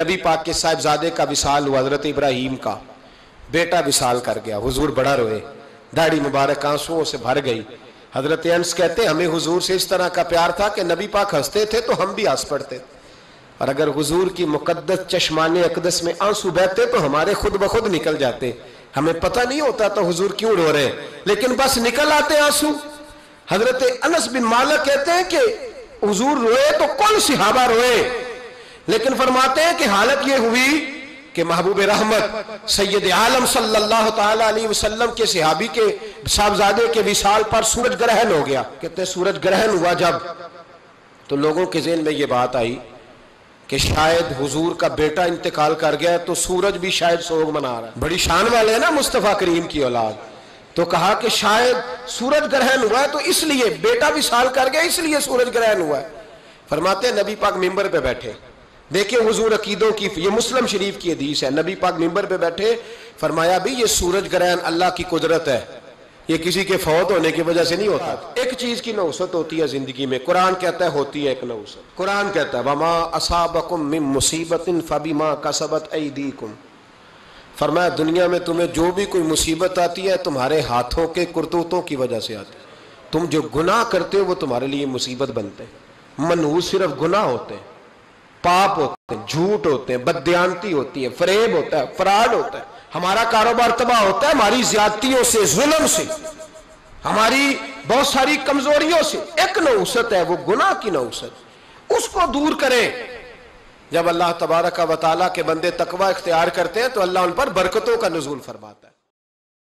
نبی پاک کے صاحبزادے کا وصال ہوا، حضرت ابراہیم کا بیٹا وصال کر گیا، حضور بڑا روئے، داڑھی مبارک آنسوؤں سے بھر گئی۔ حضرت انس کہتے ہیں ہمیں حضور سے اس طرح کا پیار تھا کہ نبی پاک ہنستے تھے تو ہم بھی ہنس پڑتے، اور اگر حضور کی مقدس چشمان اقدس میں آنسو بہتے تو ہمارے خود بخود نکل جاتے، ہمیں پتہ نہیں ہوتا تو حضور کیوں رو رہے ہیں، لیکن بس نکل آتے آنسو۔ حضرت انس بن مالک کہتے ہیں کہ حضور روئے تو کل صحابہ روئے، لیکن فرماتے ہیں کہ حالت یہ ہوئی کہ محبوب رحمت سید عالم صلی اللہ تعالی علیہ وسلم کے صحابی کے صاحبزادے کے وصال پر سورج گرہن ہو گیا۔ کہتے ہیں سورج گرہن ہوا جب، تو لوگوں کے ذہن میں یہ بات آئی کہ شاید حضور کا بیٹا انتقال کر گیا تو سورج بھی شاید سوگ منا رہا ہے، بڑی شان والے ہیں نا مصطفیٰ کریم کی اولاد، تو کہا کہ شاید سورج گرہن ہوا ہے تو اس لیے بیٹا وصال کر گیا اس لیے سورج گرہن ہوا ہے۔ فرماتے ہیں نبی پاک ممبر پہ بیٹھے، دیکھیں حضور عقیدوں کی، یہ مسلم شریف کی حدیث ہے، نبی پاک ممبر پہ بیٹھے، فرمایا بھی یہ سورج گرہن اللہ کی قدرت ہے، یہ کسی کے فوت ہونے کی وجہ سے نہیں ہوتا۔ ایک چیز کی نحوست ہوتی ہے زندگی میں، قرآن کہتا ہے ہوتی ہے ایک نحوست، قرآن کہتا ہے وَمَا أَصَابَكُم مِّن مُّصِيبَةٍ فَبِمَا كَسَبَتْ أَيْدِيكُمْ، فرمایا دنیا میں تمہیں جو بھی کوئی مصیبت آتی ہے تمہارے ہاتھوں کے کرتوتوں کی وجہ سے آتی ہے، تم جو گناہ کرتے ہو وہ تمہارے لیے مصیبت بنتے ہیں۔ منحوس صرف گناہ ہوتے ہیں، پاپ ہوتے ہیں، جھوٹ ہوتے ہیں، بددیانتی ہوتی ہے، فریب ہوتا ہے، فراڈ ہوتا ہے، ہمارا کاروبار تباہ ہوتا ہے ہماری زیادتیوں سے، ظلم سے، ہماری بہت ساری کمزوریوں سے۔ ایک نحوست ہے وہ گناہ کی نحوست، اس کو دور کریں۔ جب اللہ تبارک و تعالیٰ کے بندے تقوی اختیار کرتے ہیں تو اللہ ان پر برکتوں کا نزول فرماتا ہے۔